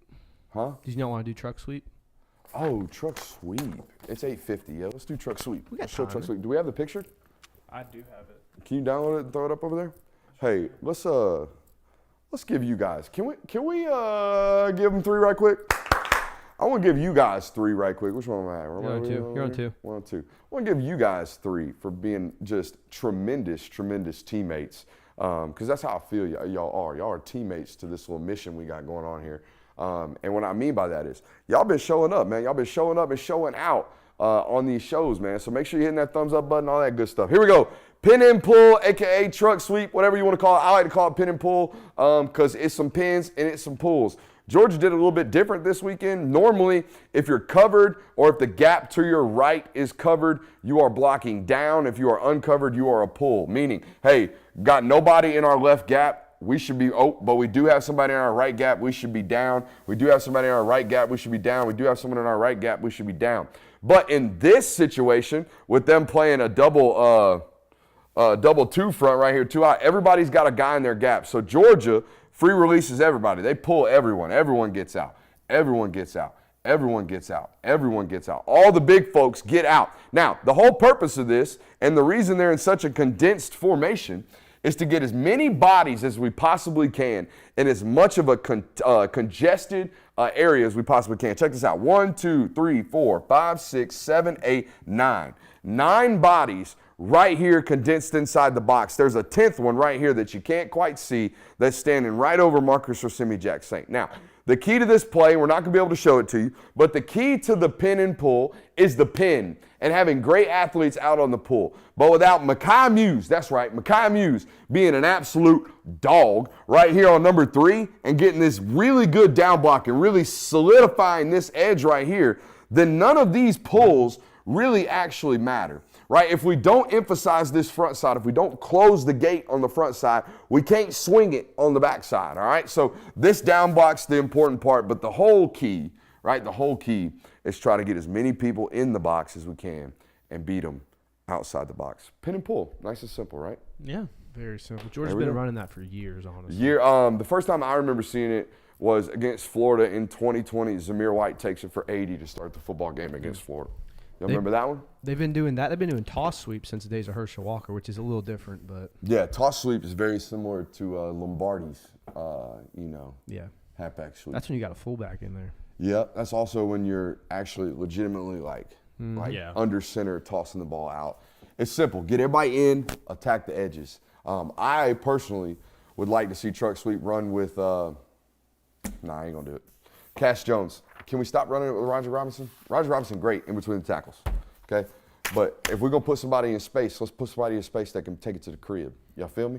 Huh? Did you not want to do truck sweep? Oh, truck sweep. It's 8:50. Yeah, let's do truck sweep. We got Let's show time. truck sweep. Do we have the picture? I do have it. Can you download it and throw it up over there? Hey, let's give you guys. Can we give them 3 right quick? I want to give you guys 3 right quick. Which one am I at? You're on 2. You're on 2. 1 and 2. I want to give you guys 3 for being just tremendous teammates. because that's how I feel y'all are. Y'all are teammates to this little mission we got going on here. And what I mean by that is y'all been showing up, man. Y'all been showing up and showing out on these shows, man. So make sure you're hitting that thumbs up button, all that good stuff. Here we go. Pin and pull, a.k.a. truck sweep, whatever you want to call it. I like to call it pin and pull because it's some pins and it's some pulls. Georgia did a little bit different this weekend. Normally, if you're covered or if the gap to your right is covered, you are blocking down. If you are uncovered, you are a pull. Meaning, hey, got nobody in our left gap, we should be, but we do have somebody in our right gap, we should be down. We do have somebody in our right gap, we should be down. We do have someone in our right gap, we should be down. But in this situation, with them playing a double two front right here, two out, everybody's got a guy in their gap. So Georgia free releases everybody. They pull everyone. Everyone gets out. Everyone gets out. Everyone gets out. Everyone gets out. All the big folks get out. Now, the whole purpose of this and the reason they're in such a condensed formation is to get as many bodies as we possibly can in as much of a congested area as we possibly can. Check this out. 1, 2, 3, 4, 5, 6, 7, 8, 9. 9 bodies right here condensed inside the box. There's a 10th one right here that you can't quite see that's standing right over Marcus Rosemi-Jack Saint. Now, the key to this play, we're not going to be able to show it to you, but the key to the pin and pull is the pin and having great athletes out on the pull. But without Mekhi Muse, that's right, Mekhi Muse being an absolute dog right here on number 3 and getting this really good down block and really solidifying this edge right here, then none of these pulls really actually matter. Right? If we don't emphasize this front side, if we don't close the gate on the front side, we can't swing it on the back side. All right? So this down block's the important part, but the whole key, right? The whole key is try to get as many people in the box as we can and beat them outside the box. Pin and pull. Nice and simple, right? Yeah. Very simple. Georgia's been running that for years, honestly. The first time I remember seeing it was against Florida in 2020. Zamir White takes it for 80 to start the football game against Florida. You remember that one? They've been doing that. They've been doing toss sweeps since the days of Herschel Walker, which is a little different, but yeah, toss sweep is very similar to Lombardi's, halfback sweep. That's when you got a fullback in there. Yeah, that's also when you're actually legitimately under center tossing the ball out. It's simple. Get everybody in, attack the edges. I personally would like to see truck sweep run with. I ain't gonna do it. Cash Jones. Can we stop running it with Roger Robinson? Roger Robinson, great in between the tackles, okay? But if we're going to put somebody in space, let's put somebody in space that can take it to the crib. Y'all feel me?